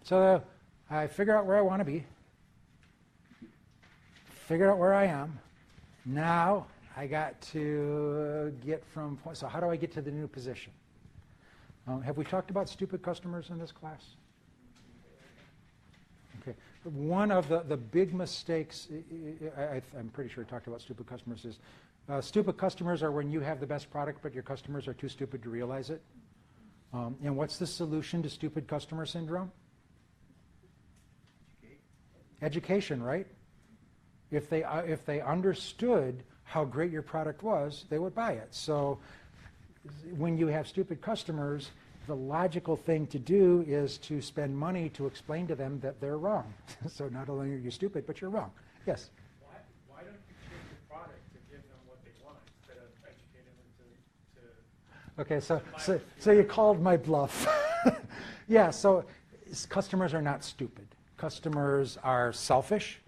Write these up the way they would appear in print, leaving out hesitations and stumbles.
So I figure out where I want to be, figure out where I am. Now I got to get from point. So how do I get to the new position? Have we talked about stupid customers in this class? Okay. One of the big mistakes, I'm pretty sure I talked about stupid customers, is stupid customers are when you have the best product but your customers are too stupid to realize it. And what's the solution to stupid customer syndrome? Education, right? If they understood how great your product was, they would buy it. So when you have stupid customers, the logical thing to do is to spend money to explain to them that they're wrong. So not only are you stupid, but you're wrong. Yes? Why don't you change the product to give them what they want instead of educating them to Okay, so you called my bluff. Yeah, so customers are not stupid. Customers are selfish.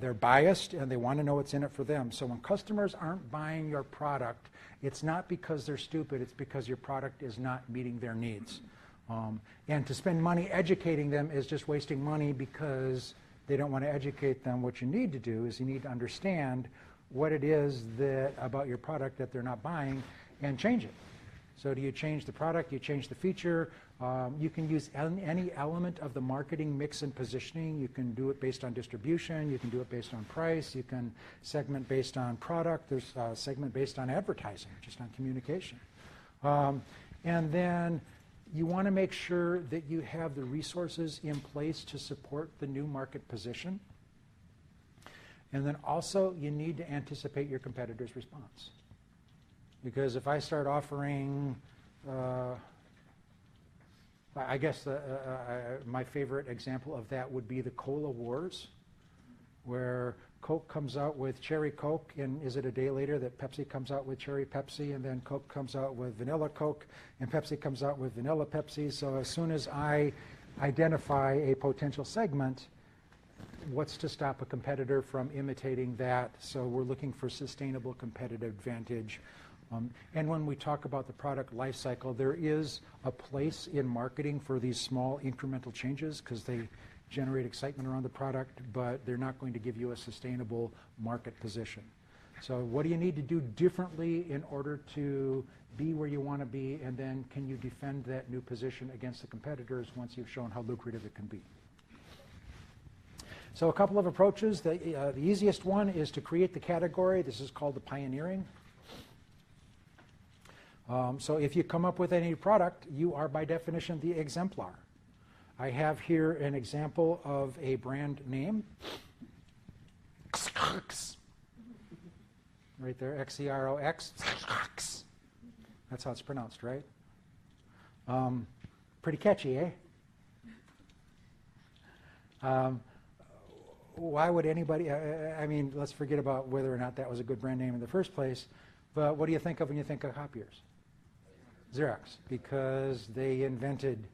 They're biased, and they want to know what's in it for them. So when customers aren't buying your product, it's not because they're stupid. It's because your product is not meeting their needs. And to spend money educating them is just wasting money because they don't want to educate them. What you need to do is you need to understand what it is about your product that they're not buying and change it. So do you change the product? You change the feature? You can use any element of the marketing mix and positioning. You can do it based on distribution. You can do it based on price. You can segment based on product. There's segment based on advertising, just on communication. And then you want to make sure that you have the resources in place to support the new market position. And then also you need to anticipate your competitor's response. Because if I start offering, I guess my favorite example of that would be the Cola Wars, where Coke comes out with Cherry Coke, and is it a day later that Pepsi comes out with Cherry Pepsi, and then Coke comes out with Vanilla Coke, and Pepsi comes out with Vanilla Pepsi. So as soon as I identify a potential segment, what's to stop a competitor from imitating that? So we're looking for sustainable competitive advantage. And when we talk about the product life cycle, there is a place in marketing for these small incremental changes because they generate excitement around the product, but they're not going to give you a sustainable market position. So what do you need to do differently in order to be where you want to be, and then can you defend that new position against the competitors once you've shown how lucrative it can be? So a couple of approaches. The easiest one is to create the category. This is called the pioneering. So if you come up with any product, you are by definition the exemplar. I have here an example of a brand name. Right there, X-E-R-O-X. That's how it's pronounced, right? Pretty catchy, eh? Why would anybody, I mean, let's forget about whether or not that was a good brand name in the first place, but what do you think of when you think of copiers? Xerox, because they invented.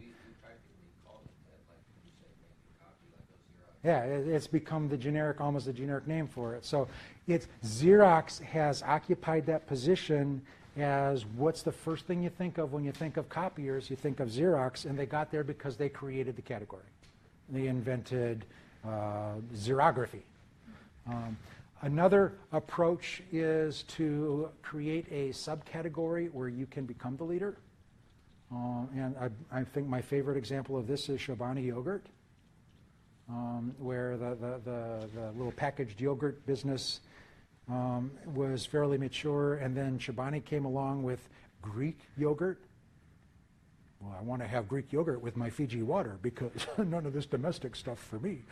Yeah, it's become the generic, almost the generic name for it. So Xerox has occupied that position as what's the first thing you think of when you think of copiers. You think of Xerox, and they got there because they created the category. They invented xerography. Another approach is to create a subcategory where you can become the leader. And I think my favorite example of this is Chobani yogurt, where the little packaged yogurt business was fairly mature, and then Chobani came along with Greek yogurt. Well, I want to have Greek yogurt with my Fiji water because none of this domestic stuff for me.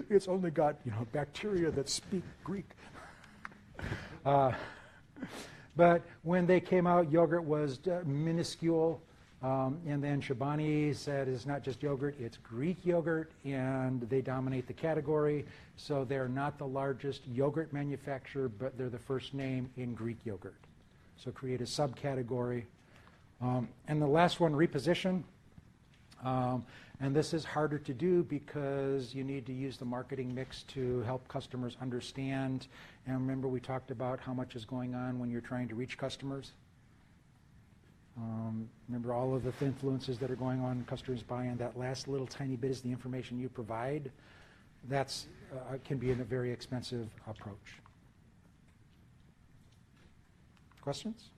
It's only got, bacteria that speak Greek. But when they came out, yogurt was minuscule. And then Chobani said it's not just yogurt, it's Greek yogurt, and they dominate the category. So they're not the largest yogurt manufacturer, but they're the first name in Greek yogurt. So create a subcategory. And the last one, reposition. And this is harder to do because you need to use the marketing mix to help customers understand. And remember we talked about how much is going on when you're trying to reach customers? Remember all of the influences that are going on, customers buying, that last little tiny bit is the information you provide. That's can be a very expensive approach. Questions?